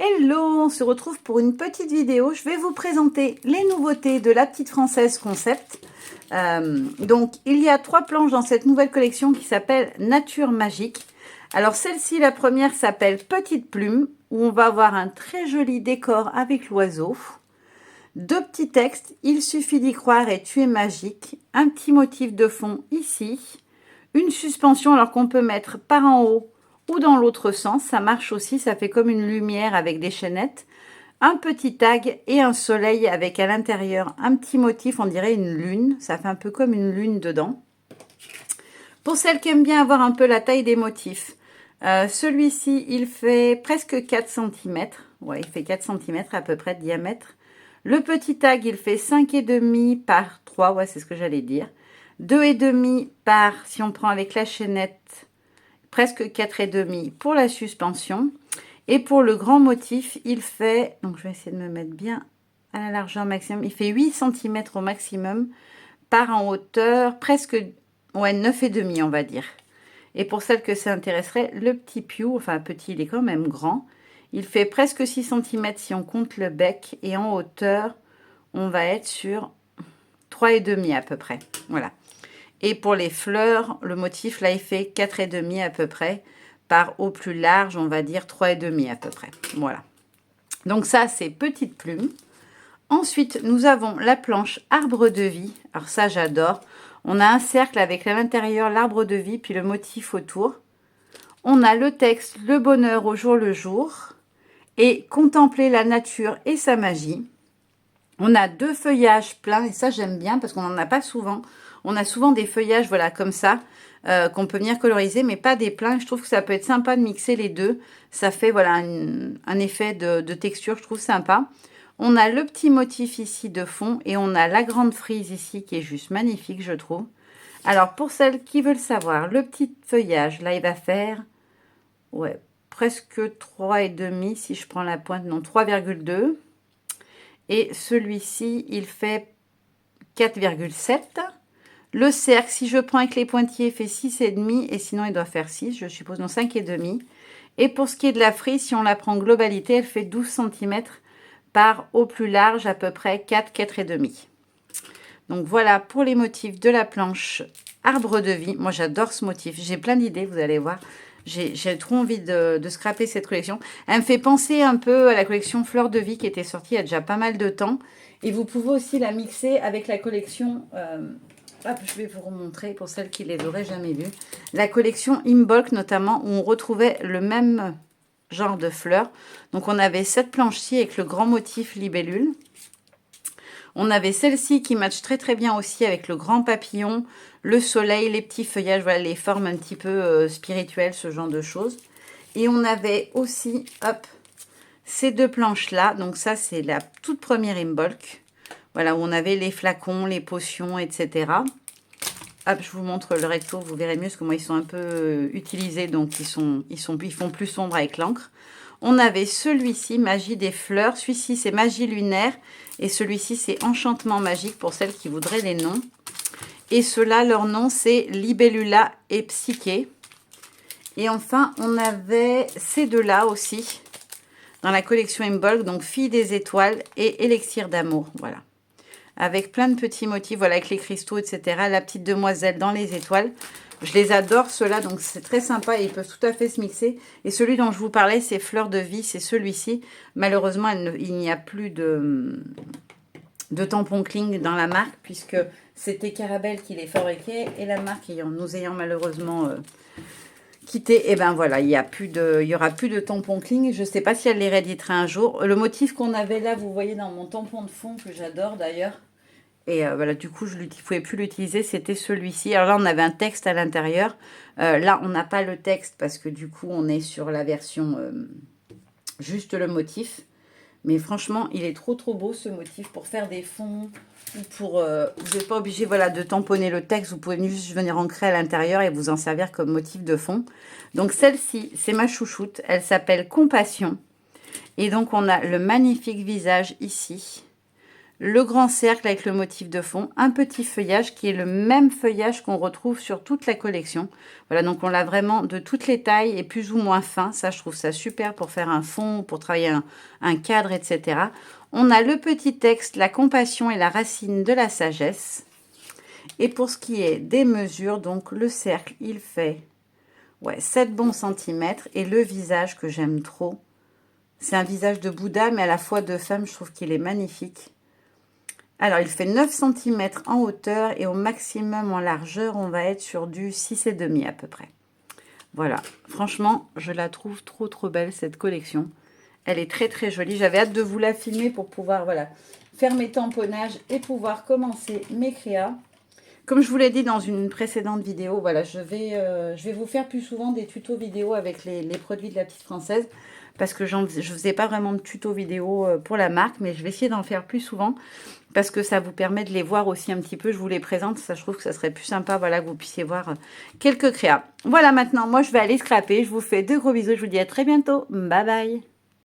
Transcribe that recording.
Hello, on se retrouve pour une petite vidéo. Je vais vous présenter les nouveautés de la petite française concept. Donc, il y a 3 planches dans cette nouvelle collection qui s'appelle Nature Magique. Alors, celle-ci, la première, s'appelle Petite Plume, où on va avoir un très joli décor avec l'oiseau. 2 petits textes, il suffit d'y croire et tu es magique. Un petit motif de fond ici. Une suspension, alors qu'on peut mettre par en haut ou dans l'autre sens, ça marche aussi, ça fait comme une lumière avec des chaînettes. Un petit tag et un soleil avec à l'intérieur un petit motif, on dirait une lune, ça fait un peu comme une lune dedans. Pour celles qui aiment bien avoir un peu la taille des motifs, celui-ci, il fait presque 4 cm. Ouais, il fait 4 cm à peu près de diamètre. Le petit tag, il fait 5,5 par 3, ouais, c'est ce que j'allais dire. 2,5 par, si on prend avec la chaînette, presque 4,5 pour la suspension. Et pour le grand motif, il fait, donc je vais essayer de me mettre bien à la largeur maximum, il fait 8 cm au maximum par en hauteur, presque, ouais, 9,5 on va dire. Et pour celles que ça intéresserait, le petit piou, enfin petit, il est quand même grand, il fait presque 6 cm si on compte le bec, et en hauteur, on va être sur 3,5 à peu près, voilà. Et pour les fleurs, le motif, là, il fait 4,5 à peu près. Par au plus large, on va dire 3,5 à peu près. Voilà. Donc ça, c'est Petite Plume. Ensuite, nous avons la planche Arbre de vie. Alors ça, j'adore. On a un cercle avec à l'intérieur l'arbre de vie, puis le motif autour. On a le texte Le bonheur au jour le jour et Contempler la nature et sa magie. On a 2 feuillages pleins et ça, j'aime bien parce qu'on n'en a pas souvent. On a souvent des feuillages, voilà, comme ça, qu'on peut venir coloriser, mais pas des pleins. Je trouve que ça peut être sympa de mixer les deux. Ça fait, voilà, un effet de texture, je trouve sympa. On a le petit motif ici de fond et on a la grande frise ici qui est juste magnifique, je trouve. Alors, pour celles qui veulent savoir, le petit feuillage, là, il va faire, ouais, presque 3,5 si je prends la pointe, non, 3,2. Et celui-ci, il fait 4,7. Le cercle, si je prends avec les pointillés, fait 6,5. Et sinon, il doit faire 6, je suppose, non, 5,5. Et pour ce qui est de la frise, si on la prend en globalité, elle fait 12 cm par au plus large, à peu près 4, 4,5. Donc voilà pour les motifs de la planche Arbre de vie. Moi, j'adore ce motif. J'ai plein d'idées, vous allez voir. J'ai trop envie de scraper cette collection. Elle me fait penser un peu à la collection Fleurs de vie qui était sortie il y a déjà pas mal de temps. Et vous pouvez aussi la mixer avec la collection... hop, je vais vous remontrer pour celles qui les auraient jamais vues. La collection Imbolc notamment, où on retrouvait le même genre de fleurs. Donc on avait cette planche-ci avec le grand motif libellule. On avait celle-ci qui match très très bien aussi avec le grand papillon, le soleil, les petits feuillages, voilà les formes un petit peu spirituelles, ce genre de choses. Et on avait aussi, hop, ces 2 planches-là. Donc ça, c'est la toute première Imbolc. Voilà, où on avait les flacons, les potions, etc. Hop, je vous montre le recto, vous verrez mieux, parce que moi, ils sont un peu utilisés, donc ils font plus sombre avec l'encre. On avait celui-ci, Magie des fleurs. Celui-ci, c'est Magie lunaire. Et celui-ci, c'est Enchantement magique pour celles qui voudraient les noms. Et ceux-là, leur nom, c'est Libellula et Psyché. Et enfin, on avait ces 2-là aussi, dans la collection Imbolc. Donc, Fille des étoiles et Élixir d'amour. Voilà. Avec plein de petits motifs, voilà, avec les cristaux, etc. La petite demoiselle dans les étoiles. Je les adore, ceux-là, donc c'est très sympa et ils peuvent tout à fait se mixer. Et celui dont je vous parlais, c'est Fleur de vie, c'est celui-ci. Malheureusement, il n'y a plus de tampon Kling dans la marque, puisque c'était Carabelle qui les fabriquait. Et la marque, nous ayant malheureusement quitté, et ben voilà, il y aura plus de tampon Kling. Je ne sais pas si elle les rééditera un jour. Le motif qu'on avait là, vous voyez dans mon tampon de fond, que j'adore d'ailleurs. Et voilà, du coup, je ne pouvais plus l'utiliser, c'était celui-ci. Alors là, on avait un texte à l'intérieur. Là, on n'a pas le texte parce que du coup, on est sur la version juste le motif. Mais franchement, il est trop trop beau ce motif pour faire des fonds. Ou pour, vous n'êtes pas obligé, voilà, de tamponner le texte. Vous pouvez juste venir ancrer à l'intérieur et vous en servir comme motif de fond. Donc celle-ci, c'est ma chouchoute. Elle s'appelle Compassion. Et donc, on a le magnifique visage ici. le grand cercle avec le motif de fond, un petit feuillage qui est le même feuillage qu'on retrouve sur toute la collection. Voilà, donc on l'a vraiment de toutes les tailles et plus ou moins fin. Ça, je trouve ça super pour faire un fond, pour travailler un cadre, etc. On a le petit texte, la compassion et la racine de la sagesse. Et pour ce qui est des mesures, donc le cercle, il fait 7 bons centimètres. Et le visage que j'aime trop, c'est un visage de Bouddha, mais à la fois de femme, je trouve qu'il est magnifique. Alors, il fait 9 cm en hauteur et au maximum en largeur, on va être sur du 6,5 à peu près. Voilà, franchement, je la trouve trop belle cette collection. Elle est très jolie. J'avais hâte de vous la filmer pour pouvoir faire mes tamponnages et pouvoir commencer mes créas. Comme je vous l'ai dit dans une précédente vidéo, voilà, je vais vous faire plus souvent des tutos vidéo avec les produits de la petite française. Parce que je ne faisais pas vraiment de tutos vidéo pour la marque, mais je vais essayer d'en faire plus souvent. Parce que ça vous permet de les voir aussi un petit peu. Je vous les présente, ça je trouve que ça serait plus sympa, voilà, que vous puissiez voir quelques créas. Voilà, maintenant, moi je vais aller scraper. Je vous fais de gros bisous, je vous dis à très bientôt. Bye bye.